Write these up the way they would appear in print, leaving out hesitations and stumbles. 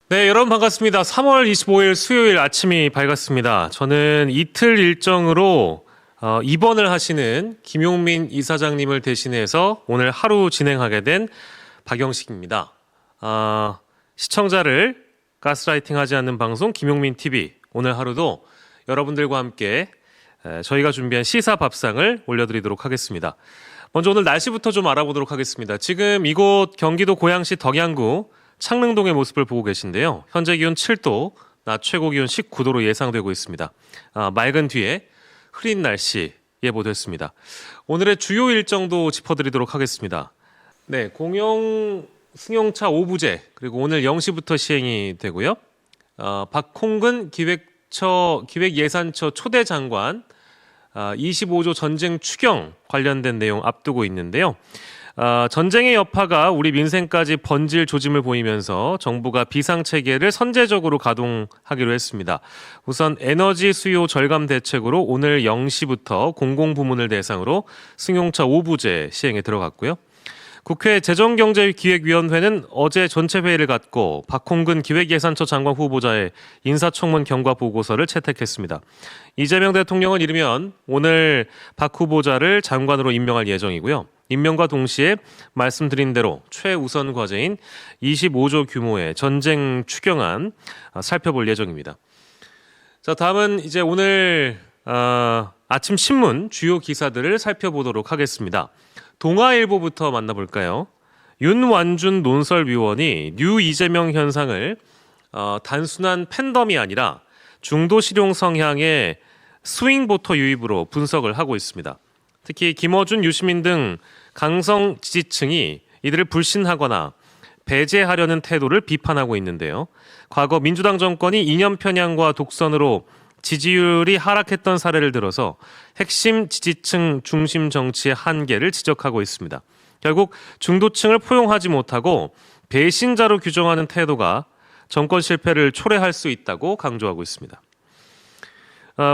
네, 여러분 반갑습니다. 3월 25일 수요일 아침이 밝았습니다. 저는 이틀 일정으로 입원을 하시는 김용민 이사장님을 대신해서 오늘 하루 진행하게 된 박영식입니다. 시청자를 가스라이팅하지 않는 방송 김용민 TV, 오늘 하루도 여러분들과 함께 저희가 준비한 시사 밥상을 올려드리도록 하겠습니다. 먼저 오늘 날씨부터 좀 알아보도록 하겠습니다. 지금 이곳 경기도 고양시 덕양구 창릉동의 모습을 보고 계신데요. 현재 기온 7도, 낮 최고 기온 19도로 예상되고 있습니다. 맑은 뒤에 흐린 날씨 예보됐습니다. 오늘의 주요 일정도 짚어드리도록 하겠습니다. 네, 공영 승용차 5부제 그리고 오늘 0시부터 시행이 되고요. 박홍근 기획예산처 초대 장관 25조 전쟁 추경 관련된 내용 앞두고 있는데요. 전쟁의 여파가 우리 민생까지 번질 조짐을 보이면서 정부가 비상체계를 선제적으로 가동하기로 했습니다. 우선 에너지 수요 절감 대책으로 오늘 0시부터 공공부문을 대상으로 승용차 5부제 시행에 들어갔고요. 국회 재정경제기획위원회는 어제 전체 회의를 갖고 박홍근 기획예산처 장관 후보자의 인사청문 경과 보고서를 채택했습니다. 이재명 대통령은 이르면 오늘 박 후보자를 장관으로 임명할 예정이고요. 임명과 동시에 말씀드린 대로 최우선 과제인 25조 규모의 전쟁 추경안 살펴볼 예정입니다. 자, 다음은 이제 오늘 아침 신문 주요 기사들을 살펴보도록 하겠습니다. 동아일보부터 만나볼까요? 윤완준 논설위원이 뉴 이재명 현상을 단순한 팬덤이 아니라 중도 실용 성향의 스윙보터 유입으로 분석을 하고 있습니다. 특히 김어준, 유시민 등 강성 지지층이 이들을 불신하거나 배제하려는 태도를 비판하고 있는데요. 과거 민주당 정권이 이념 편향과 독선으로 지지율이 하락했던 사례를 들어서 핵심 지지층 중심 정치의 한계를 지적하고 있습니다. 결국 중도층을 포용하지 못하고 배신자로 규정하는 태도가 정권 실패를 초래할 수 있다고 강조하고 있습니다.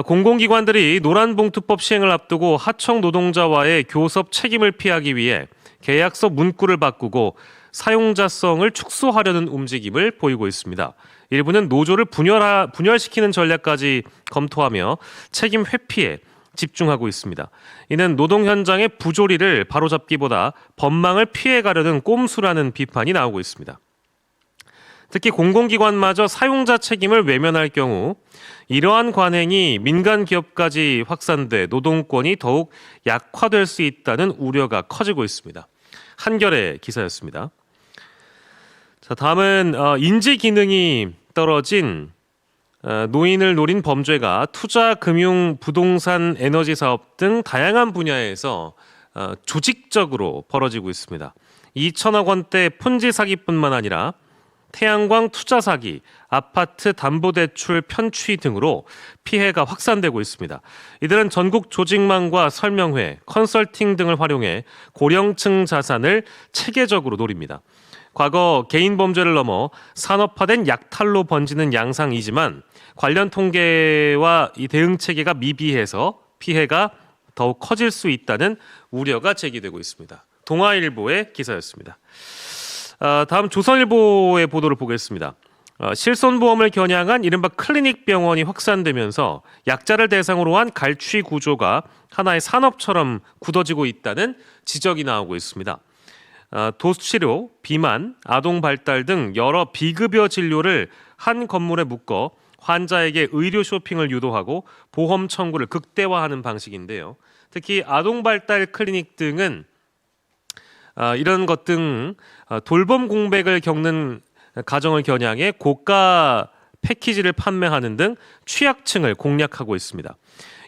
공공기관들이 노란봉투법 시행을 앞두고 하청 노동자와의 교섭 책임을 피하기 위해 계약서 문구를 바꾸고 사용자성을 축소하려는 움직임을 보이고 있습니다. 일부는 노조를 분열시키는 전략까지 검토하며 책임 회피에 집중하고 있습니다. 이는 노동 현장의 부조리를 바로잡기보다 법망을 피해가려는 꼼수라는 비판이 나오고 있습니다. 특히 공공기관마저 사용자 책임을 외면할 경우 이러한 관행이 민간 기업까지 확산돼 노동권이 더욱 약화될 수 있다는 우려가 커지고 있습니다. 한겨레 기사였습니다. 자, 다음은 인지 기능이 떨어진 노인을 노린 범죄가 투자, 금융, 부동산, 에너지 사업 등 다양한 분야에서 조직적으로 벌어지고 있습니다. 2천억 원대 폰지 사기뿐만 아니라 태양광 투자 사기, 아파트 담보대출 편취 등으로 피해가 확산되고 있습니다. 이들은 전국 조직망과 설명회, 컨설팅 등을 활용해 고령층 자산을 체계적으로 노립니다. 과거 개인 범죄를 넘어 산업화된 약탈로 번지는 양상이지만 관련 통계와 이 대응 체계가 미비해서 피해가 더욱 커질 수 있다는 우려가 제기되고 있습니다. 동아일보의 기사였습니다. 다음 조선일보의 보도를 보겠습니다. 실손보험을 겨냥한 이른바 클리닉 병원이 확산되면서 약자를 대상으로 한 갈취 구조가 하나의 산업처럼 굳어지고 있다는 지적이 나오고 있습니다. 도수치료, 비만, 아동 발달 등 여러 비급여 진료를 한 건물에 묶어 환자에게 의료 쇼핑을 유도하고 보험 청구를 극대화하는 방식인데요. 특히 아동 발달 클리닉 등은 이런 것 등 돌봄 공백을 겪는 가정을 겨냥해 고가 패키지를 판매하는 등 취약층을 공략하고 있습니다.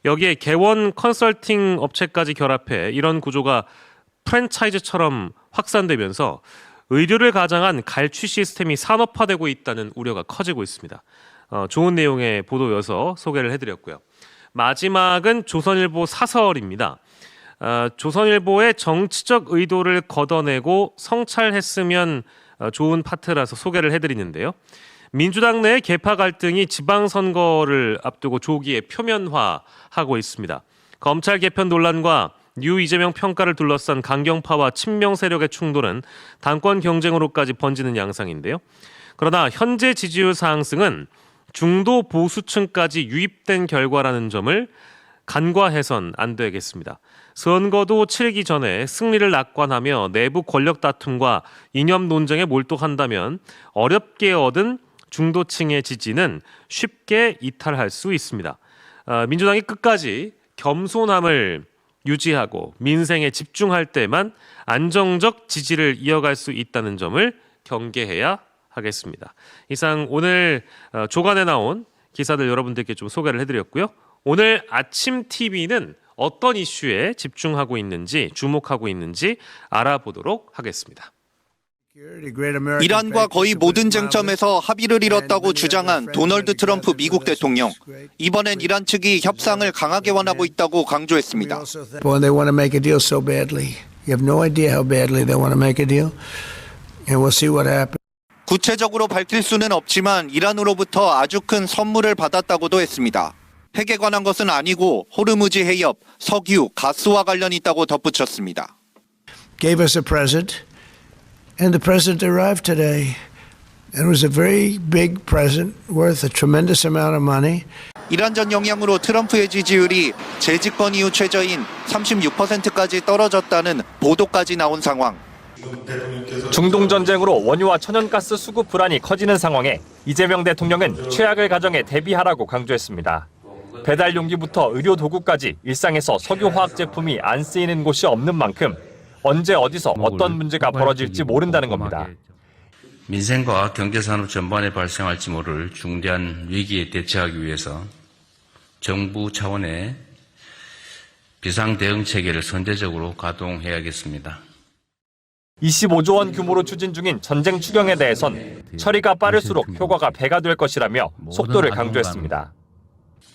여기에 개원 컨설팅 업체까지 결합해 이런 구조가 프랜차이즈처럼 확산되면서 의료를 가장한 갈취 시스템이 산업화되고 있다는 우려가 커지고 있습니다. 좋은 내용의 보도여서 소개를 해드렸고요. 마지막은 조선일보 사설입니다. 조선일보의 정치적 의도를 걷어내고 성찰했으면 좋은 파트라서 소개를 해드리는데요. 민주당 내 계파 갈등이 지방선거를 앞두고 조기에 표면화하고 있습니다. 검찰 개편 논란과 뉴 이재명 평가를 둘러싼 강경파와 친명 세력의 충돌은 당권 경쟁으로까지 번지는 양상인데요. 그러나 현재 지지율 상승은 중도 보수층까지 유입된 결과라는 점을 간과해선 안 되겠습니다. 선거도 치르기 전에 승리를 낙관하며 내부 권력 다툼과 이념 논쟁에 몰두한다면 어렵게 얻은 중도층의 지지는 쉽게 이탈할 수 있습니다. 민주당이 끝까지 겸손함을 유지하고 민생에 집중할 때만 안정적 지지를 이어갈 수 있다는 점을 경계해야 하겠습니다. 이상 오늘 조간에 나온 기사들 여러분들께 좀 소개를 해드렸고요. 오늘 아침 TV는 어떤 이슈에 집중하고 있는지 주목하고 있는지 알아보도록 하겠습니다. 이란과 거의 모든 쟁점에서 합의를 이뤘다고 주장한 도널드 트럼프 미국 대통령. 이번엔 이란 측이 협상을 강하게 원하고 있다고 강조했습니다. They want to make a deal so badly. You have no idea how badly they want to make a deal. And we'll see what happens. 구체적으로 밝힐 수는 없지만 이란으로부터 아주 큰 선물을 받았다고도 했습니다. 핵에 관한 것은 아니고 호르무즈 해협, 석유, 가스와 관련이 있다고 덧붙였습니다. Gave us a present, and the present arrived today. It was a very big present worth a tremendous amount of money. 이란전 영향으로 트럼프의 지지율이 재집권 이후 최저인 36%까지 떨어졌다는 보도까지 나온 상황. 중동 전쟁으로 원유와 천연가스 수급 불안이 커지는 상황에 이재명 대통령은 최악을 가정해 대비하라고 강조했습니다. 배달 용기부터 의료 도구까지 일상에서 석유 화학 제품이 안 쓰이는 곳이 없는 만큼 언제 어디서 어떤 문제가 벌어질지 모른다는 겁니다. 민생과 경제산업 전반에 발생할지 모를 중대한 위기에 대처하기 위해서 정부 차원의 비상대응 체계를 선제적으로 가동해야겠습니다. 25조 원 규모로 추진 중인 전쟁 추경에 대해선 처리가 빠를수록 효과가 배가 될 것이라며 속도를 강조했습니다.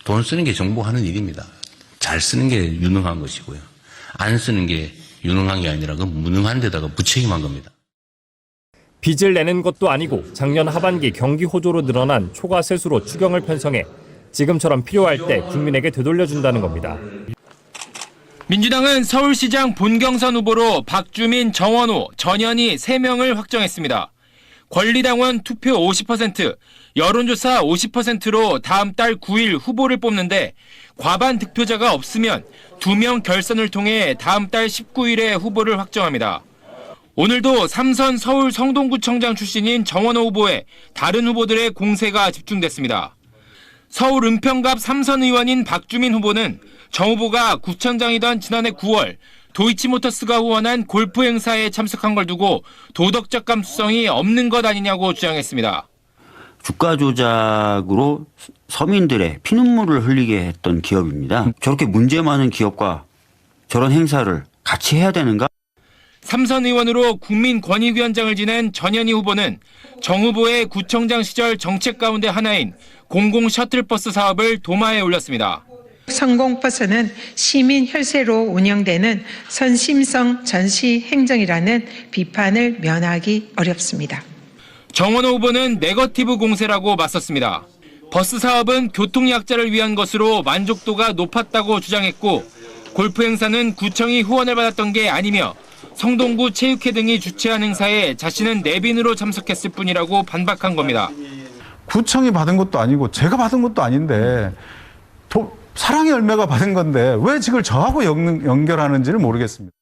돈 쓰는 게 정부 하는 일입니다. 잘 쓰는 게 유능한 것이고요. 안 쓰는 게 유능한 게 아니라 그 무능한 데다가 무책임한 겁니다. 빚을 내는 것도 아니고 작년 하반기 경기 호조로 늘어난 초과 세수로 추경을 편성해 지금처럼 필요할 때 국민에게 되돌려준다는 겁니다. 민주당은 서울시장 본경선 후보로 박주민, 정원호, 전현희 3명을 확정했습니다. 권리당원 투표 50%, 여론조사 50%로 다음 달 9일 후보를 뽑는데 과반 득표자가 없으면 2명 결선을 통해 다음 달 19일에 후보를 확정합니다. 오늘도 3선 서울 성동구청장 출신인 정원호 후보에 다른 후보들의 공세가 집중됐습니다. 서울 은평갑 3선 의원인 박주민 후보는 정 후보가 구청장이던 지난해 9월 도이치모터스가 후원한 골프 행사에 참석한 걸 두고 도덕적 감수성이 없는 것 아니냐고 주장했습니다. 주가 조작으로 서민들의 피눈물을 흘리게 했던 기업입니다. 저렇게 문제 많은 기업과 저런 행사를 같이 해야 되는가? 3선 의원으로 국민권익위원장을 지낸 전현희 후보는 정 후보의 구청장 시절 정책 가운데 하나인 공공 셔틀버스 사업을 도마에 올렸습니다. 성공버스는 시민 혈세로 운영되는 선심성 전시 행정이라는 비판을 면하기 어렵습니다. 정원호 후보는 네거티브 공세라고 맞섰습니다. 버스 사업은 교통약자를 위한 것으로 만족도가 높았다고 주장했고 골프 행사는 구청이 후원을 받았던 게 아니며 성동구 체육회 등이 주최한 행사에 자신은 내빈으로 참석했을 뿐이라고 반박한 겁니다. 구청이 받은 것도 아니고 제가 받은 것도 아닌데 사랑의 열매가 받은 건데 왜 지금 저하고 연결하는지를 모르겠습니다.